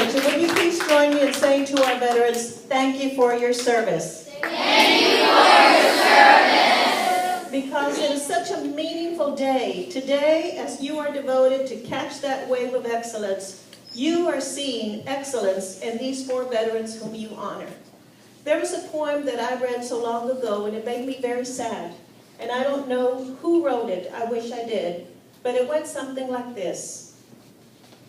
much. And would you please join me in saying to our veterans, thank you for your service. Thank you for your service. Because it is such a meaningful day. Today, as you are devoted to catch that wave of excellence, you are seeing excellence in these 4 veterans whom you honor. There was a poem that I read so long ago, and it made me very sad. And I don't know who wrote it. I wish I did. But it went something like this.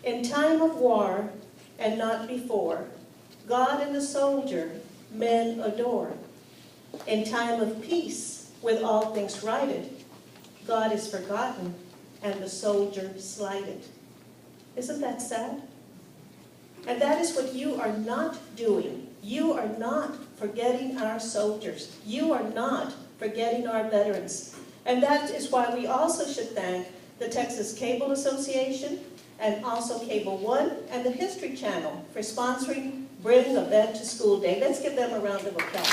In time of war, and not before, God and the soldier men adore. In time of peace, with all things righted, God is forgotten, and the soldier slighted. Isn't that sad? And that is what you are not doing. You are not forgetting our soldiers. You are not forgetting our veterans. And that is why we also should thank the Texas Cable Association and also Cable One and the History Channel for sponsoring Bring a Vet to School Day. Let's give them a round of applause.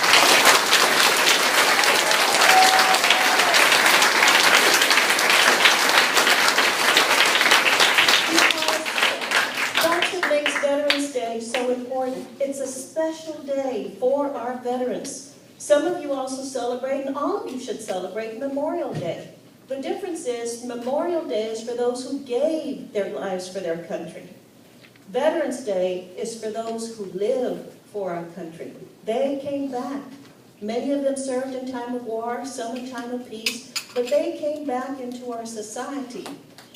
So important. It's a special day for our veterans. Some of you also celebrate, and all of you should celebrate, Memorial Day. The difference is Memorial Day is for those who gave their lives for their country. Veterans Day is for those who live for our country. They came back. Many of them served in time of war, some in time of peace, but they came back into our society.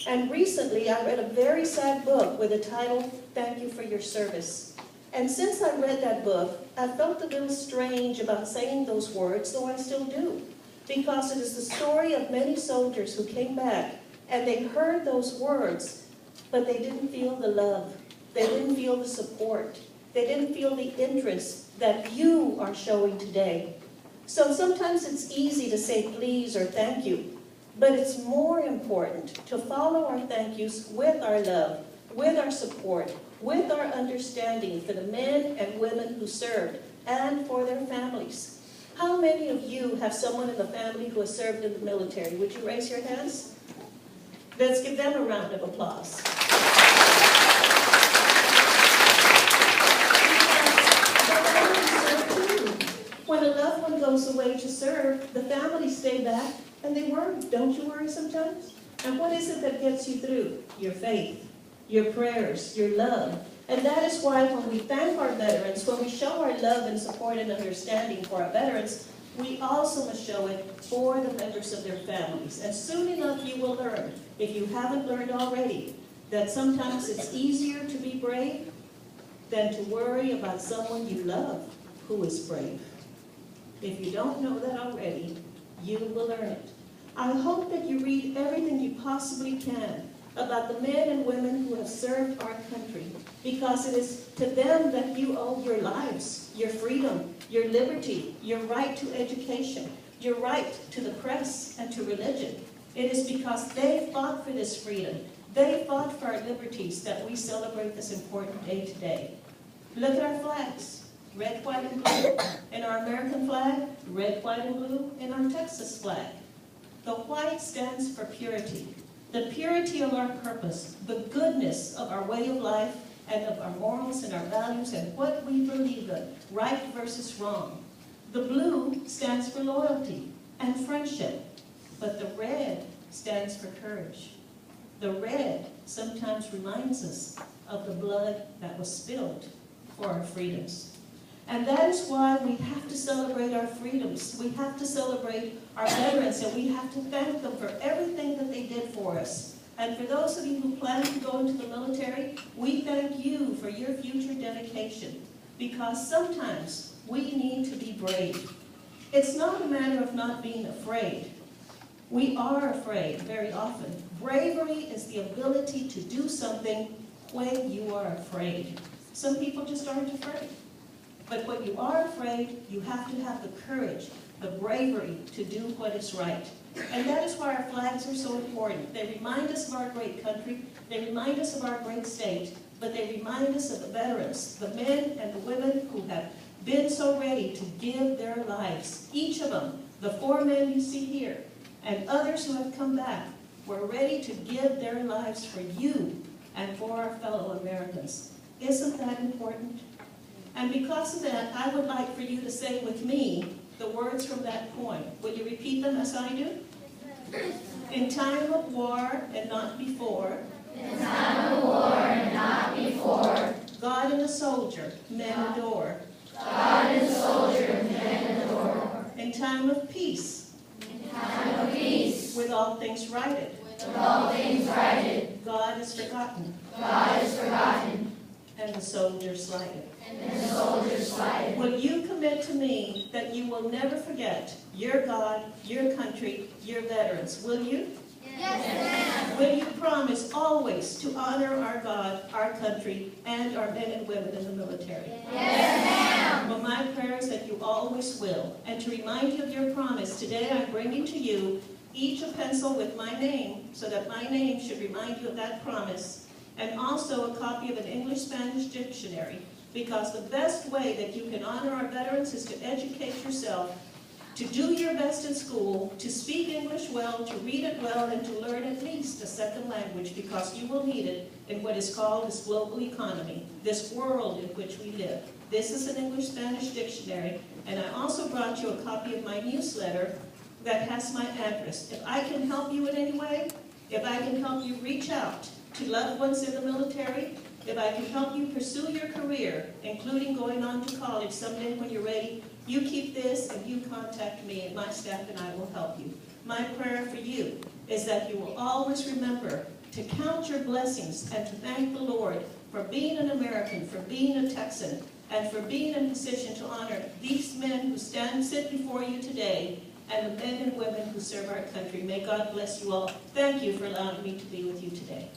And recently, I read a very sad book with the title, Thank You for Your Service. And since I read that book, I felt a little strange about saying those words, though I still do. Because it is the story of many soldiers who came back, and they heard those words, but they didn't feel the love. They didn't feel the support. They didn't feel the interest that you are showing today. So sometimes it's easy to say please or thank you. But it's more important to follow our thank yous with our love, with our support, with our understanding for the men and women who served and for their families. How many of you have someone in the family who has served in the military? Would you raise your hands? Let's give them a round of applause. When a loved one goes away to serve, the family stay back and they worry. Don't you worry sometimes? And what is it that gets you through? Your faith, your prayers, your love. And that is why when we thank our veterans, when we show our love and support and understanding for our veterans, we also must show it for the members of their families. And soon enough you will learn, if you haven't learned already, that sometimes it's easier to be brave than to worry about someone you love who is brave. If you don't know that already, you will learn it. I hope that you read everything you possibly can about the men and women who have served our country, because it is to them that you owe your lives, your freedom, your liberty, your right to education, your right to the press and to religion. It is because they fought for this freedom, they fought for our liberties, that we celebrate this important day today. Look at our flags, red, white, and blue. In our American flag, red, white, and blue. In our Texas flag, the white stands for purity. The purity of our purpose, the goodness of our way of life, and of our morals and our values and what we believe in, right versus wrong. The blue stands for loyalty and friendship, but the red stands for courage. The red sometimes reminds us of the blood that was spilled for our freedoms. And that is why we have to celebrate our freedoms. We have to celebrate our veterans, and we have to thank them for everything that they did for us. And for those of you who plan to go into the military, we thank you for your future dedication, because sometimes we need to be brave. It's not a matter of not being afraid. We are afraid very often. Bravery is the ability to do something when you are afraid. Some people just aren't afraid. But when you are afraid, you have to have the courage, the bravery to do what is right. And that is why our flags are so important. They remind us of our great country, they remind us of our great state, but they remind us of the veterans, the men and the women who have been so ready to give their lives. Each of them, the 4 men you see here, and others who have come back, were ready to give their lives for you and for our fellow Americans. Isn't that important? And because of that, I would like for you to say with me the words from that poem. Will you repeat them as I do? In time of war and not before. In time of war and not before. God and the soldier, men adore. God and the soldier, men adore. In time of peace. In time of peace. With all things righted. With all things righted. God is forgotten. God is forgotten. And the soldier slighted. And the soldier slighted. Will you commit to me that you will never forget your God, your country, your veterans? Will you? Yes, ma'am. Will you promise always to honor our God, our country, and our men and women in the military? Yes, ma'am. Well, my prayer is that you always will. And to remind you of your promise, today I'm bringing to you each a pencil with my name, so that my name should remind you of that promise, and also a copy of an English-Spanish dictionary, because the best way that you can honor our veterans is to educate yourself, to do your best in school, to speak English well, to read it well, and to learn at least a second language, because you will need it in what is called this global economy, this world in which we live. This is an English-Spanish dictionary, and I also brought you a copy of my newsletter that has my address. If I can help you in any way, if I can help you reach out to loved ones in the military, if I can help you pursue your career, including going on to college someday when you're ready, you keep this and you contact me, and my staff and I will help you. My prayer for you is that you will always remember to count your blessings and to thank the Lord for being an American, for being a Texan, and for being in a position to honor these men who sit before you today, and the men and women who serve our country. May God bless you all. Thank you for allowing me to be with you today.